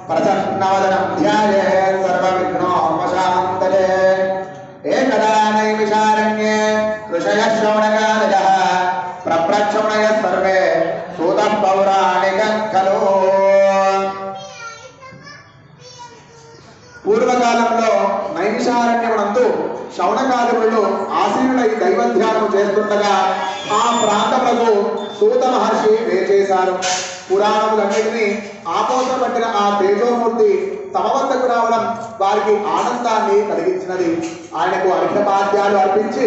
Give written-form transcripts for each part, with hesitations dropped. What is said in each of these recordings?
प्रसन्नवदनं ध्यायेत् सर्वविघ्नोपशान्तये। एकदा नैमिषारण्ये ऋषयः शौनकादयः प्रप्रक्षमणयः सर्वे सूतः पौराणिकः खलु। పూర్వకాలంలో నైమిషారణ్యమునందు శౌనకాదులు ఆసీనులై దైవధ్యానము చేస్తుండగా ఆ ప్రాంతములకు సూత మహర్షి వేచేశారు. పురాణములన్నిటినీ ఆపోసపట్టిన ఆ తేజోమూర్తి తమ వద్దకు రావడం వారికి ఆనందాన్ని కలిగించినది. ఆయనకు అర్ఘ్యపాద్యాలు అర్పించి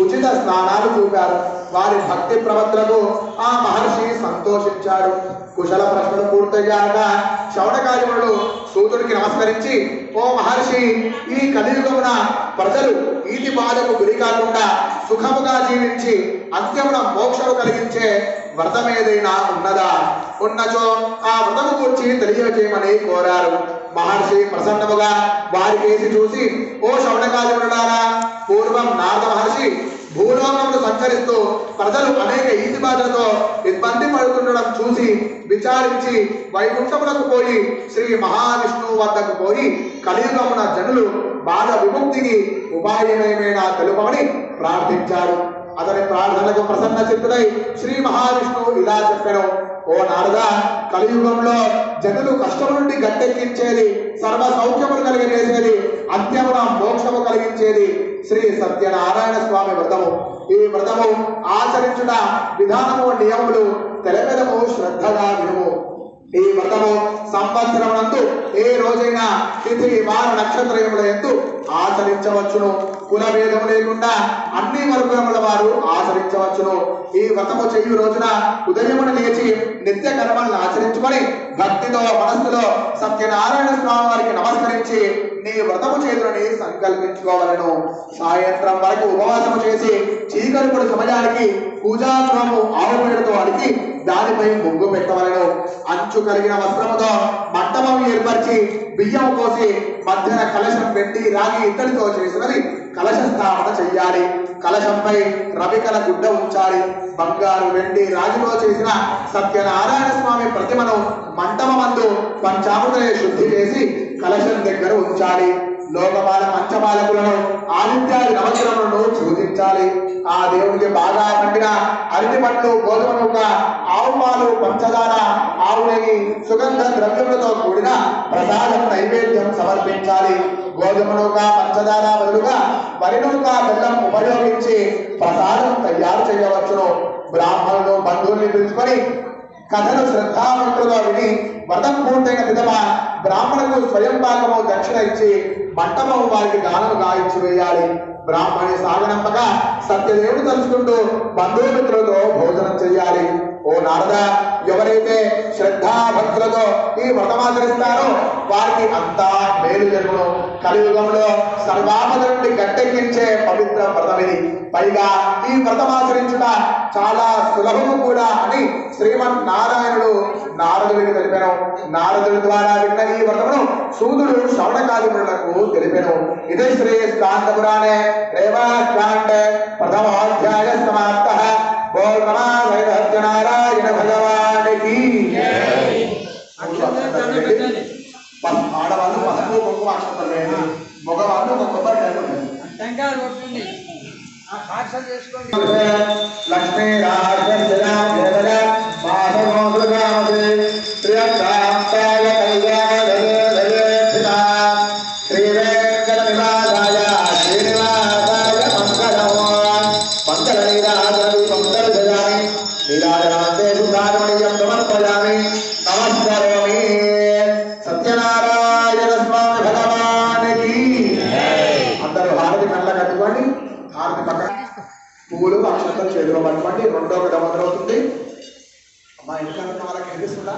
ఉచిత స్నానాలు చూపారు. వారి భక్తి ప్రవర్తనకు ఆ మహర్షి సంతోషించాడు. కుశల ప్రశ్నలు పూర్తయ్యాక శౌనకాదిములు సూతుడికి నమస్కరించి, ఓ మహర్షి, ఈ కలియుగమున ప్రజలు ఈతి బాధకు గురి కాకుండా సుఖముగా జీవించి అంత్యమున మోక్షము కలిగించే వ్రతం ఏదైనా ఉన్నదా? ఉన్నచో ఆ వ్రతము గురించి తెలియజేయమని కోరారు. మహర్షి ప్రసన్నముగా వారి కేసి చూసి, ఓ శౌనకాదిములారా, పూర్వం నారద మహర్షి భూలోకమును సంచరిస్తూ ప్రజలు అనేక ఈతి బాధలతో ఇబ్బంది పడుతుండడం చూసి విచారించి వైకుంఠములకు పోయి శ్రీ మహావిష్ణువు వద్దకు పోయి కలియుగమున జనులు బాధ విముక్తికి ఉపాయమేమైనా తెలుపమని ప్రార్థించారు. అతని ప్రార్థనలకు ప్రసన్న చిత్తుడై శ్రీ మహావిష్ణువు ఇలా చెప్పారు, ఓ నారద, కలియుగంలో జనులు కష్టము నుండి గట్టెక్కించేది, సర్వ సౌఖ్యములు కలిగజేసేది, అంత్యమున మోక్షము కలిగించేది శ్రీ సత్యనారాయణ స్వామి వ్రతము. ఈ వ్రతము ఆచరించుట విధానము నియములు తెలపెదము, శ్రద్ధగా వినుము. ఈ వ్రతము సంవత్సరమునందు ఏ రోజైనా తిథి వార నక్షత్రముల యందు ఆచరించవచ్చును. కుల భేదము లేకుండా అన్ని వర్గముల వారు ఆచరించవచ్చును. ఈ వ్రతము చేయు రోజున ఉదయమున లేచి నిత్య కర్మలను ఆచరించుకొని భక్తితో మనస్సులో సత్యనారాయణ స్వామి వారికి నమస్కరించి నీ వ్రతము చేతులని సంకల్పించుకోవాలను. సాయంత్రం వరకు ఉపవాసము చేసి చీకటి సమయానికి పూజాగృహము ఆవు పేడతో అడిగి దానిపై ముగ్గు పెట్టవలను. అంచు కలిగిన వస్త్రముతో మంటపం ఏర్పరిచి బియ్యం పోసి మధ్యన కలశం వెండి రాగి ఇత్తడితో చేసినది కలశ స్థాపన చెయ్యాలి. కలశంపై రవికల గుడ్డ ఉంచాలి. బంగారు వెండి రాగితో చేసిన సత్యనారాయణ స్వామి ప్రతిమను మంటపమందు పంచామృతయ శుద్ధి చేసి కలశం దగ్గర ఉంచాలి. లోకపాల పంచపాలకులను ఆదిత్యాది నవగ్రహములను పూజించాలి. ఆ దేవుడికి బాగా పండిన అరటి పండ్లు, గోధుమ నూక, ఆవు పాలు, పంచదార, ఆవు నెయ్యి, సుగంధ ద్రవ్యములతో కూడిన ప్రసాదం నైవేద్యం సమర్పించాలి. గోధుమ నూక, పంచదార బదులుగా వరి నూక, బెల్లం ఉపయోగించి ప్రసాదం తయారు చేయవచ్చును. బ్రాహ్మణులు బంధువుల్ని పిలుచుకొని కథను శ్రద్ధాభక్తులుగా విని వ్రతం పూర్తయిన విధమ బ్రాహ్మణులకు స్వయం పాకము దక్షిణ ఇచ్చి మంటపము వారికి గానము గాయించి వేయాలి. బ్రాహ్మణి సాగనంపక సత్యదేవుడు తలుచుకుంటూ బంధుమిత్రులతో భోజనం చెయ్యాలి. ఓ నారద, ఎవరైతే శ్రద్ధాభక్తులతో ఈ వ్రతమాచరిస్తారో వారికి అంతా మేలు జరుగును. కలియుగంలో సర్వాపద నుండి గట్టెక్కించే పవిత్ర వ్రతమిది. పైగా ఈ వ్రతమాచరించుట చాలా సులభము కూడా అని శ్రీమన్నారాయణుడు నారదుడికి తెలిపాను. నారదుడి ద్వారా విన్న ఈ వ్రతమును సూదుడు శౌనకాదిములకు తెలిపాను. ఇదే శ్రీ స్కాంద పురాణే రేవాకాండే ప్రథమోధ్యాయ సమాప్తః. बोल रमा सत्यनारायण भगवान की ఆడవాళ్ళు పసుపు కుంకుమ అక్షతలు వేయండి, మగవాళ్ళు ఒక కొబ్బరికాయ లక్ష్మీ సత్యనారాయణ స్వామి భగవానికి. అందరూ హారతి కళ్ళ కట్టుకోండి. హారతి పక్కన పువ్వులు అక్షంతలు చేతిలో పట్టుకోండి. రెండో గడ మొదలవుతుంది. అమ్మా ఎందుకంటే వాళ్ళకి కనిపిస్తుందా?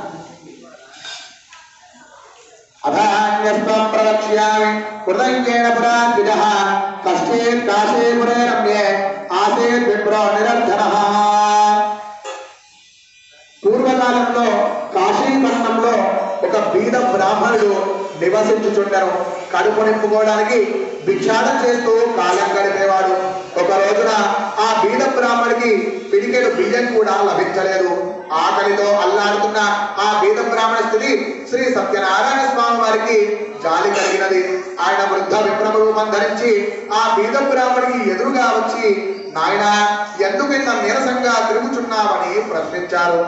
అధాన్యస్వం ప్రవక్ష్యామి కృతజ్ఞేన పురా ద్విజః కష్టేత్ కాశే పురే రమ్యే ఆసేత్ విప్రో నిరర్ధనః. పూర్వకాలంలో కాశీపట్నంలో ఒక బీద బ్రాహ్మణుడు నివసించుచుండెను. కడుపు నింపుకోవడానికి భిక్షాటన చేస్తూ కాలం గడిపేవాడు. ఒక రోజున ఆ బీద బ్రాహ్మడికి పిడికెడు బియ్యం కూడా లభించలేదు. ఆకలితో అల్లాడుతున్న ఆ బీద బ్రాహ్మణ స్థితి శ్రీ సత్యనారాయణ స్వామి వారికి జాలి కలిగినది. ఆయన వృద్ధ విక్రమ రూపం ధరించి ఆ బీద బ్రాహ్మడికి ఎదురుగా వచ్చి, నాయన ఎందుకు ఇంత నీరసంగా తిరుగుచున్నావని ప్రశ్నించారు.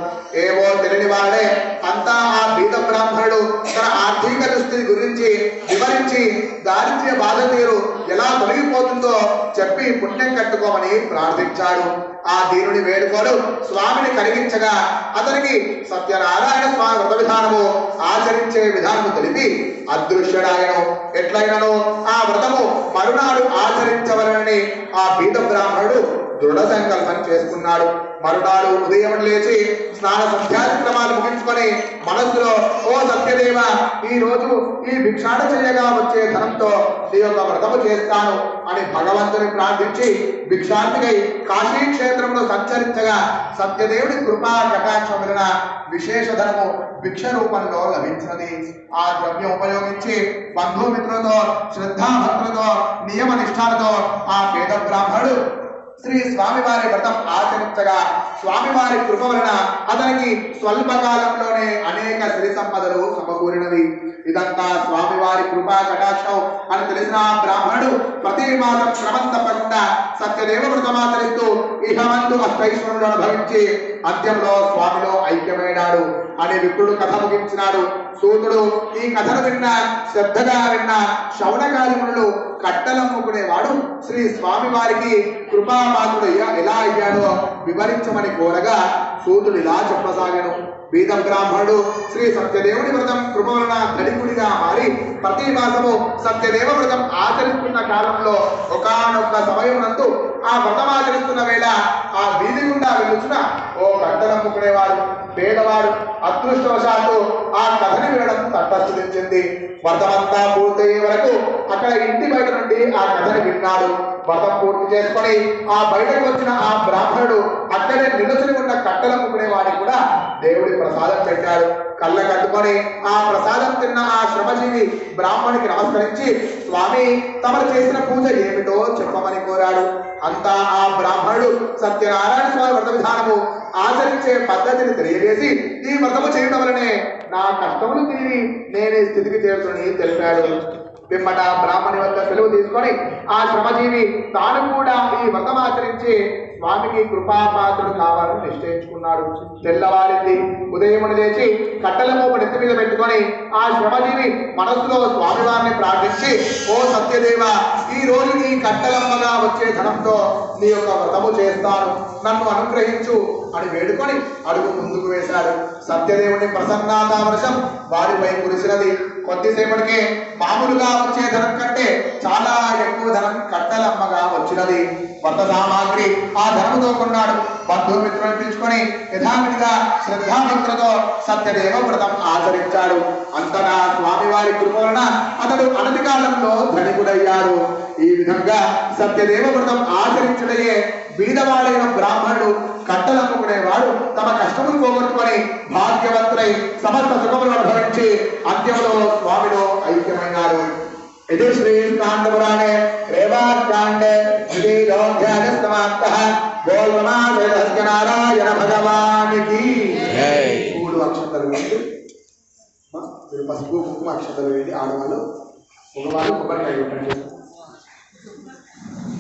ఏవో తెలియని వాడే అంతా ఆ బీద బ్రాహ్మణుడు తన ఆర్థిక దుస్థితి గురించి వివరించి దారిద్ర్య బాధ తీరు ఎలా తొలగిపోతుందో చెప్పి పుణ్యం కట్టుకోమని ప్రార్థించాడు. ఆ దీనుని వేడుకోడు స్వామిని కలిగించగా అతనికి సత్యనారాయణ స్వామి వ్రత విధానము ఆచరించే విధానము తెలిపి అదృశ్యుడాయను. ఎట్లయినను ఆ వ్రతము మరునాడు ఆచరించవలనని ఆ బీద బ్రాహ్మణుడు దృఢ సంకల్పం చేసుకున్నాడు. మరునాడు ఉదయం లేచి స్నాన సంధ్యాక్రమాలు ముగించుకొని మనస్సులో, ఓ సత్యదేవ, ఈ రోజు ఈ భిక్షాట చేయగా వచ్చే ధనంతో నీ యొక్క వ్రతము చేస్తాను అని భగవంతుని ప్రార్థించి భిక్షాంతికై కాశీ క్షేత్రంలో సంచరించగా సత్యదేవుడి కృపా కటాక్షం వలన విశేష ధనము భిక్ష రూపంలో లభించినది. ఆ ద్రవ్యం ఉపయోగించి బంధుమిత్రులతో శ్రద్ధాభక్తులతో నియమ నిష్ఠాలతో ఆ పేద బ్రాహ్మణుడు శ్రీ స్వామివారి వ్రతం ఆచరించగా స్వామివారి కృప వలన అతనికి స్వల్పకాలంలోనే అనేక సిరి సంపదలు సమకూరినవి. ఇదంతా స్వామివారి కృపా కటాక్షం అని తెలిసిన బ్రాహ్మణుడు ప్రతి మాసం క్రమం తప్పకుండా సత్యదేవ వ్రతం ఆచరిస్తూ ఇహమందు అష్టైశ్వరుడు అనుభవించి అంత్యంలో స్వామిలో ఐక్యమైనాడు అని విప్రుడు కథ ముగించినాడు. సూతుడు ఈ కథను విన్న శ్రద్ధగా విన్న శౌనకాదిమునులు కట్టలమ్ముకునేవాడు శ్రీ స్వామి వారికి కృపాపాత్రుడు ఎలా అయ్యాడో వివరించమని కోరగా సూతుడు ఇలా చెప్పసాగాను. బీద బ్రాహ్మణుడు శ్రీ సత్యదేవుని వ్రతం కృప వలన ధనికుడిగా మారి ప్రతి మాసము సత్యదేవ వ్రతం ఆచరిస్తున్న కాలంలో ఒకానొక సమయం నందు ఆ వ్రతం ఆచరిస్తున్న వేళ ఆ వీధి గుండా వెళ్ళుచున్న ఓ కట్టలమ్ముకునేవాడు పేదవాడు అదృష్టవశాత్తు ఆ కథని వినడం తటస్థించింది. వ్రతమంతా పూర్తయ్యే వరకు అక్కడ ఇంటి బయట నుండి ఆ కథని విన్నాడు. వ్రతం పూర్తి చేసుకొని ఆ బయటకు వచ్చిన ఆ బ్రాహ్మణుడు అక్కడే నిలుచుని ఉన్న కట్టలమ్ముకునే వాడికి కూడా దేవుడి ప్రసాదం పెట్టాడు. కళ్ళ కట్టుకొని ఆ ప్రసాదం తిన్న ఆ శ్రమజీవి బ్రాహ్మణునికి నమస్కరించి, స్వామి తమరు చేసిన పూజ ఏమిటో చెప్పమని కోరాడు. అంతా ఆ బ్రాహ్మణుడు సత్యనారాయణ స్వామి వ్రత విధానము ఆచరించే పద్ధతిని తెలియజేసి, ఈ వ్రతము చేయడం వలనే నా కష్టములు తీరి నేనే స్థితికి చేరుతుని తెలిపాడు. పిమ్మట బ్రాహ్మణి వద్ద సెలవు తీసుకొని ఆ శ్రమజీవి తాను కూడా ఈ వ్రతం ఆచరించి స్వామికి కృపాపాత్రుడు కావాలని నిశ్చయించుకున్నాడు. తెల్లవారింది. ఉదయమును లేచి కట్టెల మోపు నెత్తి మీద పెట్టుకొని ఆ శ్రమజీవి మనస్సులో స్వామివారిని ప్రార్థించి, ఓ సత్యదేవ, ఈ రోజు నీ కట్టెలమ్మగా వచ్చే ధనంతో నీ యొక్క వ్రతము చేస్తాను, నన్ను అనుగ్రహించు అని వేడుకొని అడుగు ముందుకు వేశాడు. సత్యదేవుని ప్రసన్నాతా వర్షం వారిపై కురిసినది. కొద్దిసేపటికే మామూలుగా వచ్చే ధనం కంటే చాలా ఎక్కువ ధనం కట్టెలమ్మగా వచ్చినది. వ్రత సామాగ్రి ఆ ధనముతో కొన్నాడు. బంధుమిత్రులను పిలుచుకొని యథావిధిగా శ్రద్ధాభక్తులతో సత్యదేవ వ్రతం ఆచరించాడు. అంతటా స్వామివారి కృప వలన అతడు అనతి కాలంలో ధనికుడయ్యాడు. ఈ విధంగా సత్యదేవ వ్రతం ఆచరించుడయే బీదవాడైన బ్రాహ్మణుడు కట్టలమ్ముకునేవాడు తమ కష్టములు పోగొట్టుకొని భాగ్యవంతులై సమస్త సుఖములు అనుభవించి అంత్యంలో స్వామిలో ఐక్యమైనారు. ఇది శ్రీకాండ పురాణే రేవాకాండే సత్యనారాయణ భగవానికి 3 అక్షతలు వేయండి. మీరు పసుపు కుంకుమ అక్షతలు వేయండి. ఆడవాళ్ళు మగవాళ్ళు కొబ్బరికాయ కొట్టండి.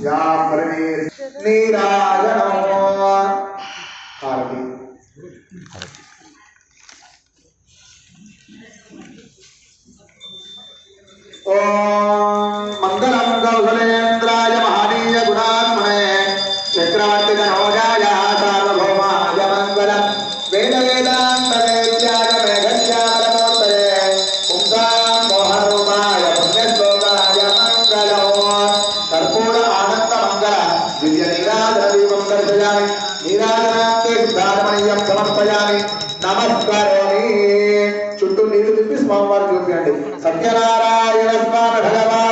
యా నీరాజనమో హారతి. ఓం మంగళం కౌశలేంద్రాయ మహనీయ గుణాత్మనే చక్రవర్తి ధనోజాయ సార్వభౌమాయ మంగళం వేద వేదాంత వేద్యాయ మేఘశ్యామలమూర్తయే పుంసాం మోహరూపాయ పుణ్యశ్లోకాయ మంగళం. కర్పూర ఆనంద మంగళ దివ్య నీరాజన దీపం దర్శయామి. నీరాజనాంతే శుద్ధారమణీయం సమర్పయామి. నమస్కారోమి. చుట్టూ నీరు తిప్పి స్వామివారు చూపించండి. సత్యనారాయణ స్వామి భగవాన్